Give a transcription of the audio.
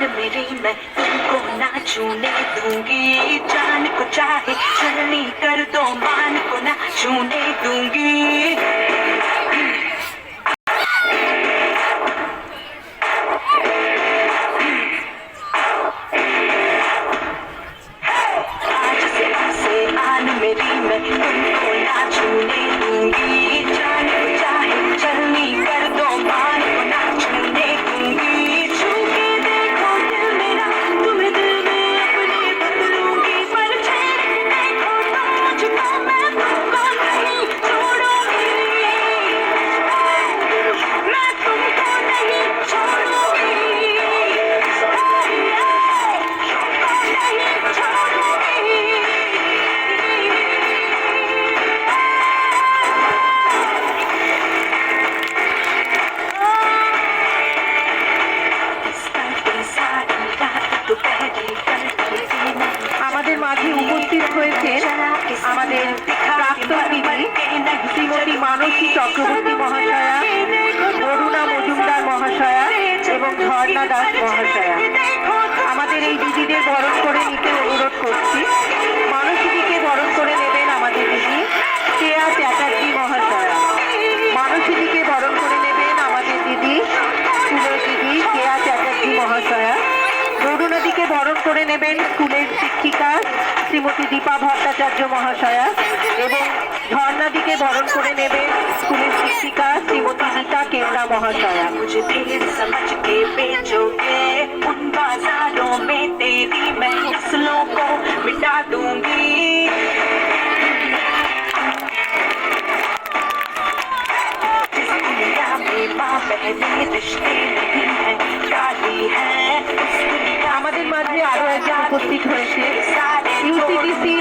मेरी मैं तुमको ना छूने दूंगी, जान को चाहे छलनी कर दो मान को ना छूने दूंगी। आज से आन मेरी मैं तुमको ना छूने दूंगी, जान को चाहे छलनी कर दो मान को ना छूने दूंगी। আমাদের মাঝে উপস্থিত হয়েছেন আমাদের প্রাক্তন দিদি শ্রীমতী মানসী চক্রবর্তী মহাশয়া, অরুণা মজুমদার মহাশয়া এবং ঝর্ণা দাস মহাশয়া। আমাদের এই দিদিদের বরণ করে নিতে অনুরোধ করছি। মানসীদিকে বরণ করে নেবেন আমাদের দিদি শ্রেয়া চ্যাটার্জি মহাশয়া। মানসীদিকে বরণ করে নেবেন আমাদের দিদি স্কুলের দিদি শ্রেয়া চ্যাটার্জি মহাশয়া। অরুণাদিকে বরণ করে নেবেন স্কুলের শিক্ষিকা শ্রীমতী দীপা ভট্টাচার্য মহাশয়া এবং ঝর্ণাদিকে বরণ করে নেবেন স্কুলের শিক্ষিকা শ্রীমতী নীতা কেমরা মহাশয়া। मुझे फिर समझ के बेचोगे उन बाजारों में तेरी मैं नस्लों को मिटा दूंगी। जिस दुनिया में माँ बहने रिश्ते नहीं है गाली है, আমাদের মাঝে আরো একজন উপস্থিত হয়েছে ইউসিডিসি